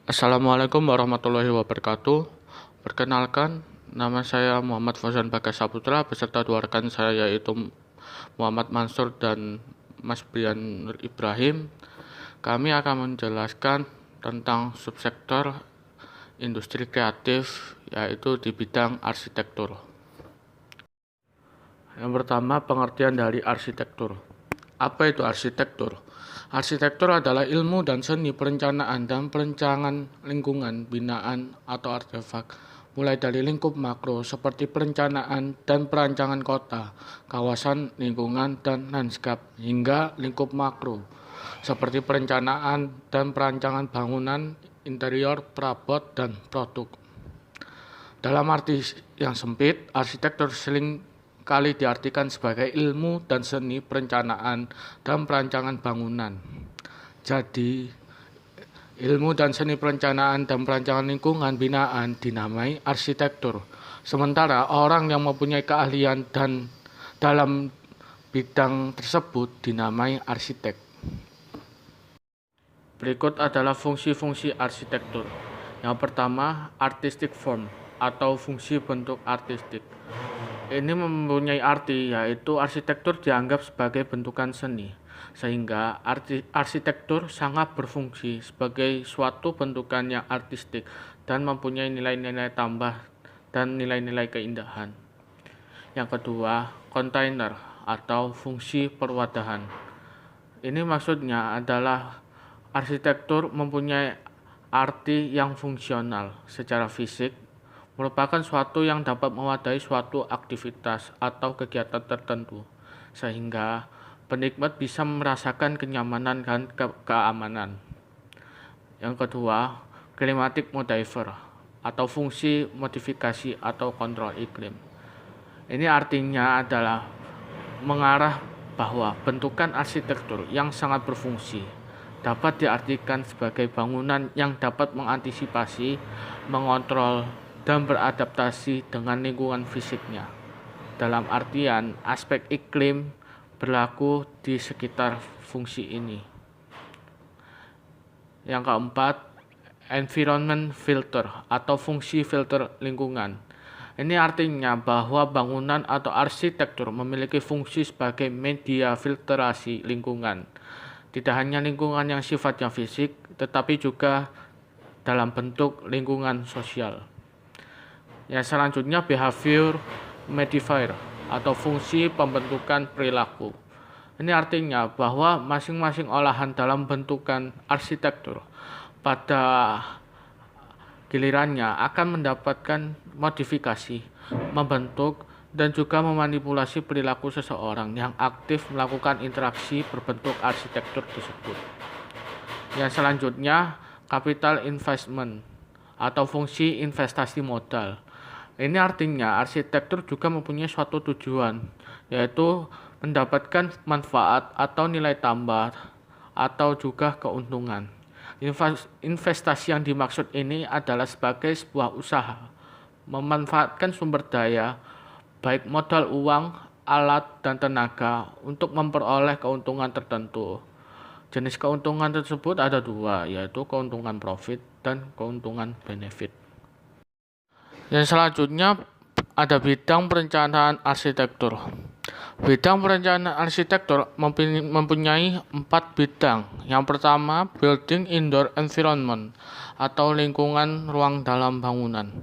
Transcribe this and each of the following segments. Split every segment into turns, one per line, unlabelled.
Assalamualaikum warahmatullahi wabarakatuh. Perkenalkan, nama saya Muhammad Fauzan Bagas Saputra beserta dua rekan saya yaitu Muhammad Mansur dan Mas Brian Nur Ibrahim. Kami akan menjelaskan tentang subsektor industri kreatif yaitu di bidang arsitektur. Yang pertama, pengertian dari arsitektur. Apa itu arsitektur? Arsitektur adalah ilmu dan seni perencanaan dan perencanaan lingkungan, binaan, atau artefak, mulai dari lingkup makro seperti perencanaan dan perancangan kota, kawasan, lingkungan, dan lanskap, hingga lingkup makro seperti perencanaan dan perancangan bangunan, interior, perabot, dan produk. Dalam arti yang sempit, arsitektur kali diartikan sebagai ilmu dan seni perencanaan dan perancangan bangunan. Jadi, ilmu dan seni perencanaan dan perancangan lingkungan binaan dinamai arsitektur. Sementara orang yang mempunyai keahlian dan dalam bidang tersebut dinamai arsitek. Berikut adalah fungsi-fungsi arsitektur. Yang pertama, artistic form atau fungsi bentuk artistik. Ini mempunyai arti, yaitu arsitektur dianggap sebagai bentukan seni, sehingga arsitektur sangat berfungsi sebagai suatu bentukan yang artistik dan mempunyai nilai-nilai tambah dan nilai-nilai keindahan. Yang kedua, kontainer atau fungsi perwadahan. Ini maksudnya adalah arsitektur mempunyai arti yang fungsional secara fisik, merupakan suatu yang dapat mewadahi suatu aktivitas atau kegiatan tertentu, sehingga penikmat bisa merasakan kenyamanan dan keamanan. Yang kedua, climatic modifier atau fungsi modifikasi atau kontrol iklim. Ini artinya adalah mengarah bahwa bentukan arsitektur yang sangat berfungsi dapat diartikan sebagai bangunan yang dapat mengantisipasi, mengontrol, dan beradaptasi dengan lingkungan fisiknya. Dalam artian, aspek iklim berlaku di sekitar fungsi ini. Yang keempat, environment filter atau fungsi filter lingkungan. Ini artinya bahwa bangunan atau arsitektur memiliki fungsi sebagai media filtrasi lingkungan. Tidak hanya lingkungan yang sifatnya fisik, tetapi juga dalam bentuk lingkungan sosial. Yang selanjutnya, behavior modifier atau fungsi pembentukan perilaku. Ini artinya bahwa masing-masing olahan dalam bentukan arsitektur pada gilirannya akan mendapatkan modifikasi, membentuk, dan juga memanipulasi perilaku seseorang yang aktif melakukan interaksi berbentuk arsitektur tersebut. Yang selanjutnya, capital investment atau fungsi investasi modal. Ini artinya arsitektur juga mempunyai suatu tujuan, yaitu mendapatkan manfaat atau nilai tambah atau juga keuntungan. Investasi yang dimaksud ini adalah sebagai sebuah usaha, memanfaatkan sumber daya, baik modal uang, alat, dan tenaga untuk memperoleh keuntungan tertentu. Jenis keuntungan tersebut ada dua, yaitu keuntungan profit dan keuntungan benefit. Yang selanjutnya ada bidang perencanaan arsitektur. Bidang perencanaan arsitektur mempunyai 4 bidang. Yang pertama, building indoor environment atau lingkungan ruang dalam bangunan.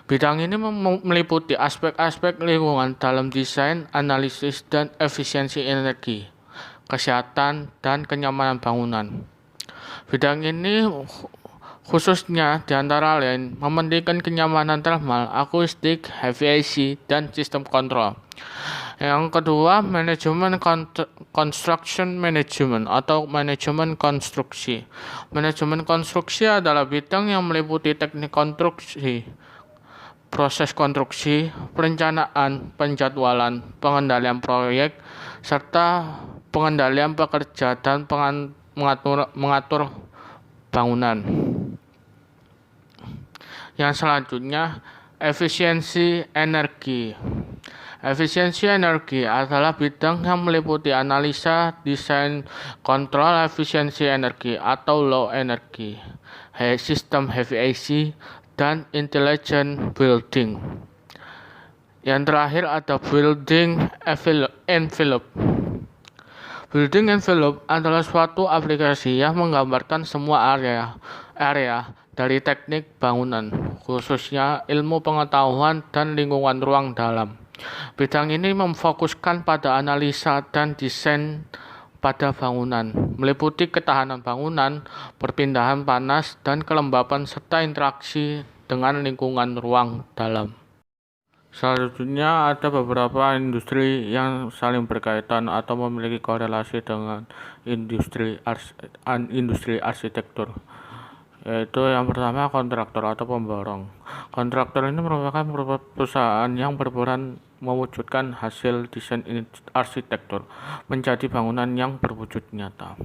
Bidang ini meliputi aspek-aspek lingkungan dalam desain, analisis, dan efisiensi energi, kesehatan, dan kenyamanan bangunan. Bidang ini khususnya diantara lain mementingkan kenyamanan thermal, akustik, heavy AC, dan sistem kontrol. Yang kedua, manajemen construction management atau manajemen konstruksi. Manajemen konstruksi adalah bidang yang meliputi teknik konstruksi, proses konstruksi, perencanaan, penjadwalan, pengendalian proyek, serta pengendalian pekerja dan mengatur bangunan. Yang selanjutnya, efisiensi energi. Efisiensi energi adalah bidang yang meliputi analisa, desain, kontrol efisiensi energi atau low energy. sistem heavy AC, dan intelligent building. Yang terakhir ada building envelope. Building envelope adalah suatu aplikasi yang menggambarkan semua area dari teknik bangunan, khususnya ilmu pengetahuan dan lingkungan ruang dalam. Bidang ini memfokuskan pada analisa dan desain pada bangunan, meliputi ketahanan bangunan, perpindahan panas, dan kelembapan serta interaksi dengan lingkungan ruang dalam. Selanjutnya ada beberapa industri yang saling berkaitan atau memiliki korelasi dengan industri arsitektur. Yaitu yang pertama kontraktor atau pemborong. Kontraktor ini merupakan perusahaan yang berperan mewujudkan hasil desain arsitektur menjadi bangunan yang berwujud nyata.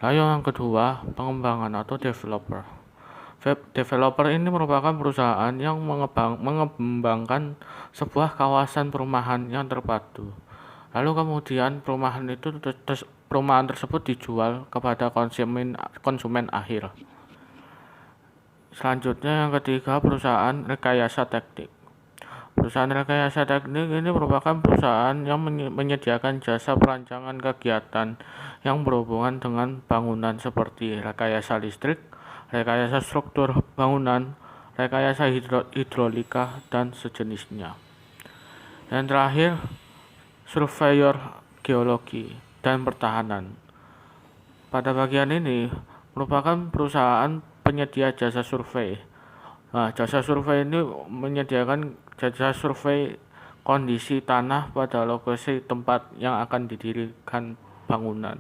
Lalu yang kedua, pengembangan atau developer. Developer ini merupakan perusahaan yang mengembangkan sebuah kawasan perumahan yang terpadu. Lalu kemudian perumahan tersebut dijual kepada konsumen akhir. Selanjutnya yang ketiga, perusahaan rekayasa teknik. Perusahaan rekayasa teknik ini merupakan perusahaan yang menyediakan jasa perancangan kegiatan yang berhubungan dengan bangunan seperti rekayasa listrik, rekayasa struktur bangunan, rekayasa hidrolika, dan sejenisnya. Dan terakhir, surveyor geologi dan pertahanan. Pada bagian ini merupakan perusahaan penyedia jasa survei. Nah, jasa survei ini menyediakan jasa survei kondisi tanah pada lokasi tempat yang akan didirikan bangunan.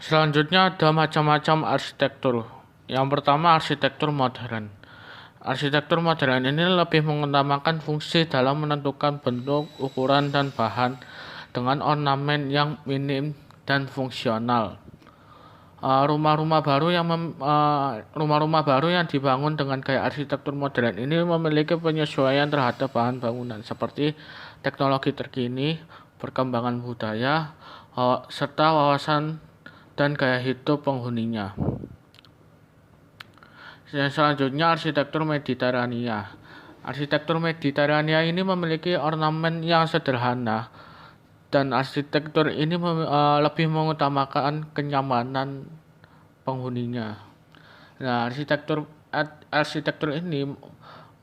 Selanjutnya ada macam-macam arsitektur. Yang pertama, arsitektur modern. Arsitektur modern ini lebih mengutamakan fungsi dalam menentukan bentuk, ukuran, dan bahan dengan ornamen yang minim dan fungsional. Rumah-rumah baru yang dibangun dengan gaya arsitektur modern ini memiliki penyesuaian terhadap bahan bangunan seperti teknologi terkini, perkembangan budaya, serta wawasan dan gaya hidup penghuninya. Yang selanjutnya, arsitektur Mediterania. Arsitektur Mediterania ini memiliki ornamen yang sederhana, dan arsitektur ini lebih mengutamakan kenyamanan penghuninya. Nah, arsitektur ini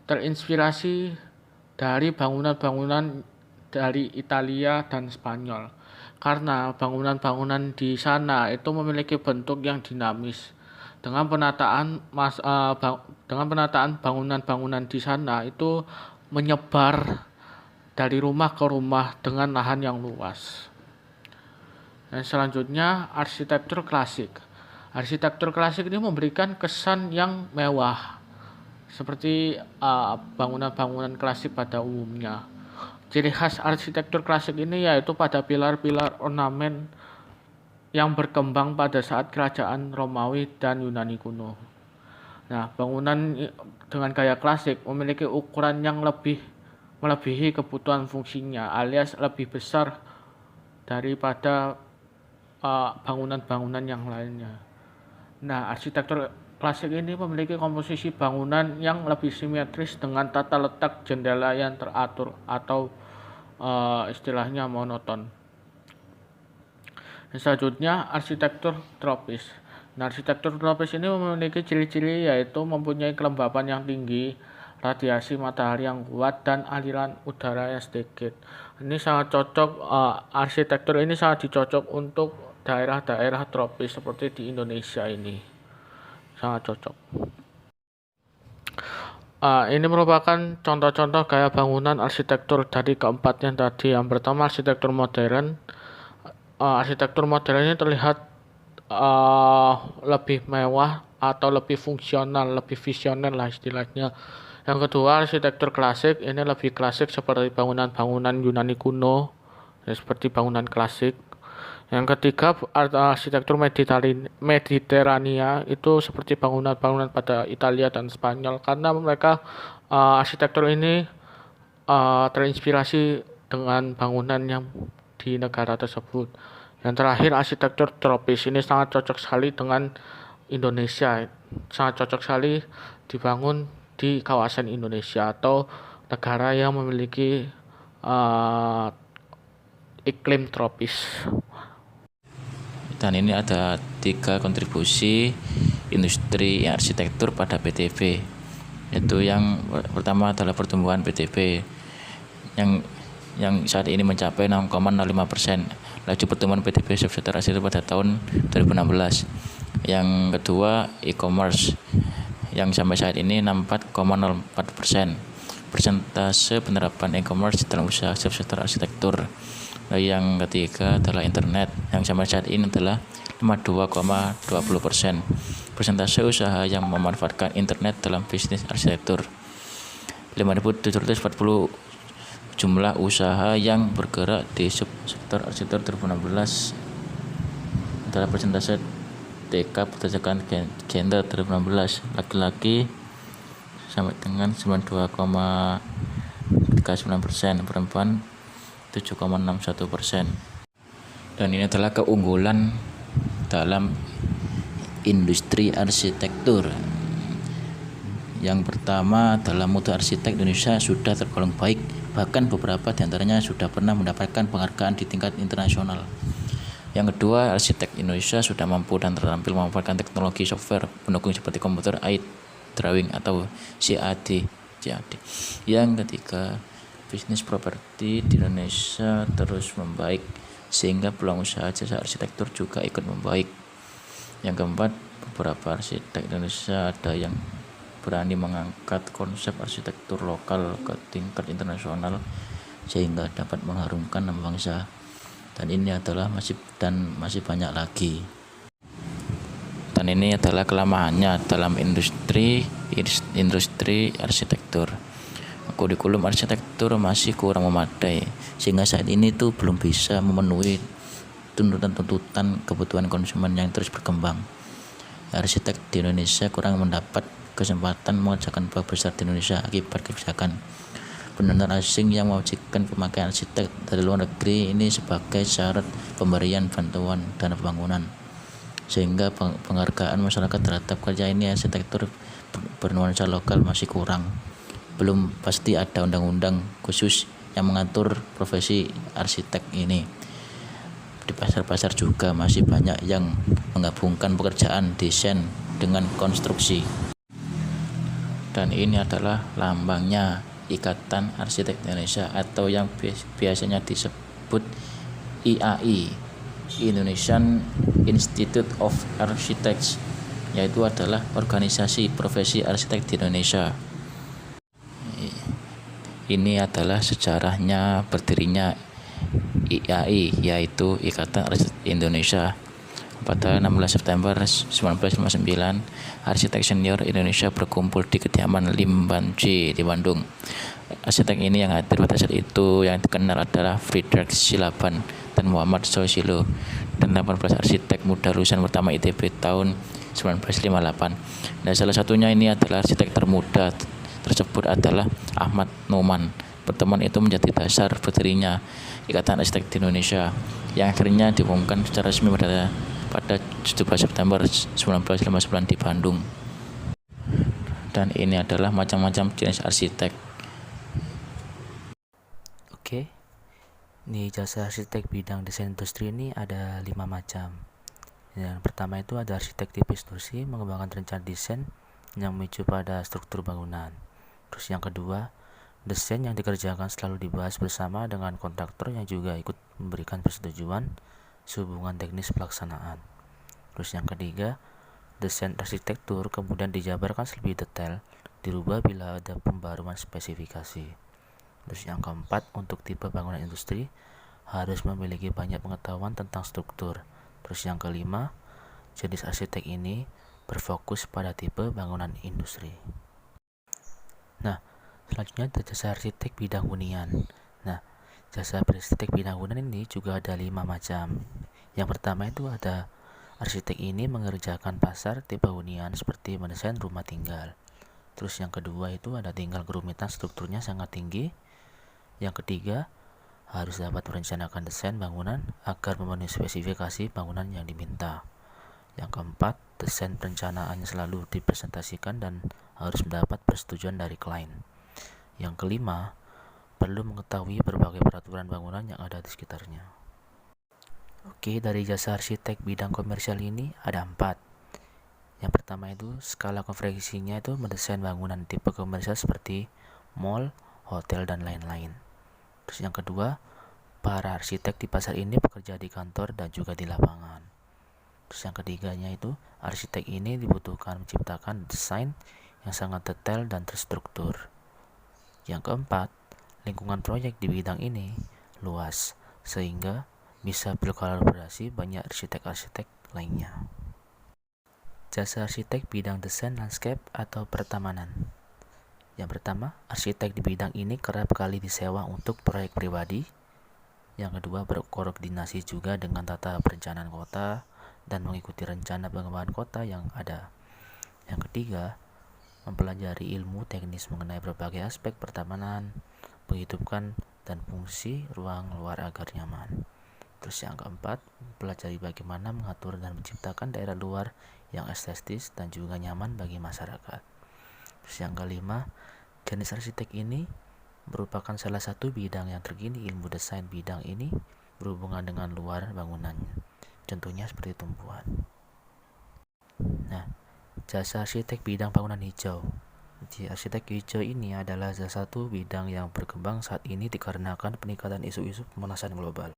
terinspirasi dari bangunan-bangunan dari Italia dan Spanyol, karena bangunan-bangunan di sana itu memiliki bentuk yang dinamis. Dengan penataan bangunan-bangunan di sana itu menyebar dari rumah ke rumah dengan lahan yang luas. Dan selanjutnya, arsitektur klasik. Arsitektur klasik ini memberikan kesan yang mewah, seperti bangunan-bangunan klasik pada umumnya. Ciri khas arsitektur klasik ini yaitu pada pilar-pilar ornamen yang berkembang pada saat kerajaan Romawi dan Yunani kuno. Nah, bangunan dengan gaya klasik memiliki ukuran yang melebihi kebutuhan fungsinya, alias lebih besar daripada bangunan-bangunan yang lainnya. Nah, arsitektur klasik ini memiliki komposisi bangunan yang lebih simetris dengan tata letak jendela yang teratur atau istilahnya monoton. Selanjutnya, arsitektur tropis. Nah, arsitektur tropis ini memiliki ciri-ciri yaitu mempunyai kelembapan yang tinggi, radiasi matahari yang kuat, dan aliran udara yang sedikit. Ini sangat cocok, arsitektur ini sangat dicocok untuk daerah-daerah tropis seperti di Indonesia ini. Sangat cocok. Ini merupakan contoh-contoh gaya bangunan arsitektur dari keempat yang tadi. Yang pertama, arsitektur modern. Arsitektur modern ini terlihat lebih mewah atau lebih fungsional, lebih visioner lah istilahnya. Yang kedua, arsitektur klasik. Ini lebih klasik seperti bangunan-bangunan Yunani kuno, seperti bangunan klasik. Yang ketiga, arsitektur Mediterania itu seperti bangunan-bangunan pada Italia dan Spanyol, karena mereka arsitektur ini terinspirasi dengan bangunan yang di negara tersebut. Yang terakhir, arsitektur tropis ini sangat cocok sekali dengan Indonesia. Sangat cocok sekali dibangun di kawasan Indonesia atau negara yang memiliki iklim tropis.
Dan ini ada 3 kontribusi industri arsitektur pada PTB, yaitu yang pertama adalah pertumbuhan PTB yang saat ini mencapai 6,05%. Laju pertumbuhan PTB subsektor arsitektur pada tahun 2016. Yang kedua, e-commerce yang sampai saat ini 64,04%. Persentase penerapan e-commerce dalam usaha subsektor arsitektur. Yang ketiga adalah internet yang sampai saat ini adalah 52,20%. Persentase usaha yang memanfaatkan internet dalam bisnis arsitektur. 5.740 jumlah usaha yang bergerak di subsektor arsitektur 2016 adalah persentase TK berdasarkan gender 2016. Laki-laki sampai dengan 92,39%, perempuan 7,61%. Dan ini adalah keunggulan dalam industri arsitektur. Yang pertama, dalam mutu arsitek Indonesia sudah tergolong baik, bahkan beberapa diantaranya sudah pernah mendapatkan penghargaan di tingkat internasional. Yang kedua, arsitek Indonesia sudah mampu dan terampil memanfaatkan teknologi software pendukung seperti komputer aided drawing atau CAD. Yang ketiga, bisnis properti di Indonesia terus membaik sehingga peluang usaha jasa arsitektur juga ikut membaik. Yang keempat, beberapa arsitek Indonesia ada yang berani mengangkat konsep arsitektur lokal ke tingkat internasional sehingga dapat mengharumkan nama bangsa. Dan ini adalah masih banyak lagi. Dan ini adalah kelemahannya dalam industri arsitektur. Kurikulum arsitektur masih kurang memadai sehingga saat ini tuh belum bisa memenuhi tuntutan kebutuhan konsumen yang terus berkembang. Arsitek di Indonesia kurang mendapat kesempatan mengerjakan proyek besar di Indonesia akibat kebijakan benar asing yang mewajibkan pemakaian arsitek dari luar negeri ini sebagai syarat pemberian bantuan dana pembangunan, sehingga penghargaan masyarakat terhadap kerja ini arsitektur bernuansa lokal masih kurang. Belum pasti ada undang-undang khusus yang mengatur profesi arsitek ini. Di pasar-pasar juga masih banyak yang menggabungkan pekerjaan desain dengan konstruksi. Dan ini adalah lambangnya Ikatan Arsitek Indonesia atau yang biasanya disebut IAI, Indonesian Institute of Architects, yaitu adalah organisasi profesi arsitek di Indonesia. Ini adalah sejarahnya berdirinya IAI, yaitu Ikatan Arsitek Indonesia. Pada 16 September 1959, arsitek senior Indonesia berkumpul di kediaman Lim Ban J di Bandung. Arsitek ini yang hadir pada saat itu yang dikenal adalah Friedrich Silaban dan Muhammad Sosilo, dan 18 arsitek muda lulusan pertama ITB tahun 1958. Dan salah satunya ini adalah arsitek termuda tersebut adalah Ahmad Noman. Pertemuan itu menjadi dasar berdirinya Ikatan Arsitek di Indonesia yang akhirnya diumumkan secara resmi pada 17 September 1959 di Bandung. Dan ini adalah macam-macam jenis arsitek.
Oke, ini jasa arsitek bidang desain industri ini ada 5 macam. Yang pertama itu ada arsitek tipe industri mengembangkan rencana desain yang memicu pada struktur bangunan. Terus yang kedua, desain yang dikerjakan selalu dibahas bersama dengan kontraktor yang juga ikut memberikan persetujuan sehubungan teknis pelaksanaan. Terus yang ketiga, desain arsitektur kemudian dijabarkan lebih detail, dirubah bila ada pembaruan spesifikasi. Terus yang keempat, untuk tipe bangunan industri harus memiliki banyak pengetahuan tentang struktur. Terus yang kelima, jenis arsitek ini berfokus pada tipe bangunan industri. Nah, selanjutnya ada jasa arsitek bidang hunian. Nah, jasa arsitek bidang hunian ini juga ada 5 macam. Yang pertama itu ada arsitek ini mengerjakan pasar tipe hunian seperti mendesain rumah tinggal. Terus yang kedua itu ada tinggal kerumitan strukturnya sangat tinggi. Yang ketiga, harus dapat merencanakan desain bangunan agar memenuhi spesifikasi bangunan yang diminta. Yang keempat, desain perencanaannya selalu dipresentasikan dan harus mendapat persetujuan dari klien. Yang kelima, perlu mengetahui berbagai peraturan bangunan yang ada di sekitarnya. Oke, dari jasa arsitek bidang komersial ini ada 4. Yang pertama itu skala konveksinya itu mendesain bangunan tipe komersial seperti mall, hotel, dan lain-lain. Terus yang kedua, para arsitek di pasar ini bekerja di kantor dan juga di lapangan. Terus yang ketiganya itu, arsitek ini dibutuhkan menciptakan desain yang sangat detail dan terstruktur. Yang keempat, lingkungan proyek di bidang ini luas, sehingga bisa berkolaborasi banyak arsitek-arsitek lainnya. Jasa arsitek bidang desain landscape atau pertamanan. Yang pertama, arsitek di bidang ini kerap kali disewa untuk proyek pribadi. Yang kedua, berkoordinasi juga dengan tata perencanaan kota dan mengikuti rencana pengembangan kota yang ada. Yang ketiga, mempelajari ilmu teknis mengenai berbagai aspek pertamanan, menghidupkan dan fungsi ruang luar agar nyaman. Terus yang keempat, mempelajari bagaimana mengatur dan menciptakan daerah luar yang estetis dan juga nyaman bagi masyarakat. Terus yang kelima, jenis arsitek ini merupakan salah satu bidang yang terkini ilmu desain bidang ini berhubungan dengan luar bangunannya. Contohnya seperti tumbuhan. Nah, jasa arsitek bidang bangunan hijau. Jadi arsitek hijau ini adalah salah satu bidang yang berkembang saat ini dikarenakan peningkatan isu-isu pemanasan global.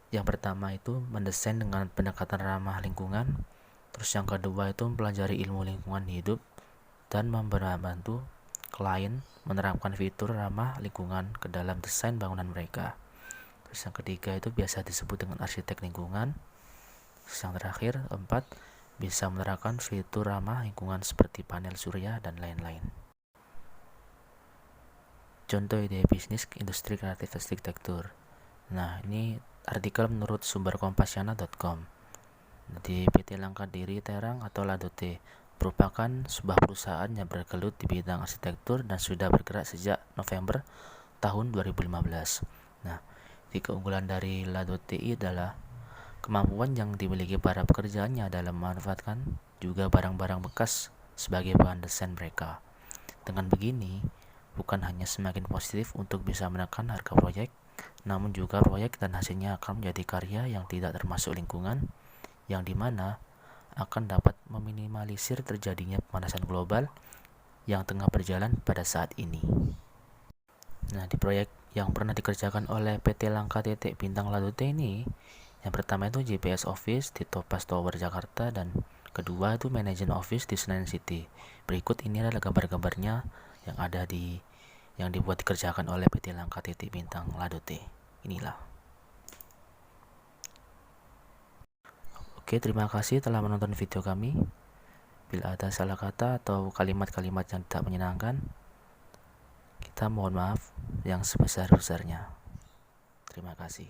Yang pertama itu mendesain dengan pendekatan ramah lingkungan. Terus yang kedua itu mempelajari ilmu lingkungan hidup dan membantu klien menerapkan fitur ramah lingkungan ke dalam desain bangunan mereka. Terus yang ketiga itu biasa disebut dengan arsitek lingkungan. Terus yang terakhir, 4, bisa menerapkan fitur ramah lingkungan seperti panel surya dan lain-lain. Contoh ide bisnis industri kreatif arsitektur. Nah, ini artikel menurut sumber kompasiana.com. Di PT Langkadiri Terang atau Ladote merupakan sebuah perusahaan yang bergelut di bidang arsitektur dan sudah bergerak sejak November tahun 2015. Nah, di keunggulan dari Ladote adalah kemampuan yang dimiliki para pekerjaannya dalam memanfaatkan juga barang-barang bekas sebagai bahan desain mereka. Dengan begini, bukan hanya semakin positif untuk bisa menekan harga proyek, namun juga proyek dan hasilnya akan menjadi karya yang tidak termasuk lingkungan, yang dimana akan dapat meminimalisir terjadinya pemanasan global yang tengah berjalan pada saat ini. Nah, di proyek yang pernah dikerjakan oleh PT Langka Titik Bintang Ladote ini, yang pertama itu GPS Office di Topaz Tower Jakarta dan kedua itu Management Office di Senayan City. Berikut ini adalah gambar-gambarnya yang dibuat dikerjakan oleh PT Langka Titik Bintang Ladote. Inilah. Oke, terima kasih telah menonton video kami. Bila ada salah kata atau kalimat-kalimat yang tidak menyenangkan, kita mohon maaf yang sebesar-besarnya. Terima kasih.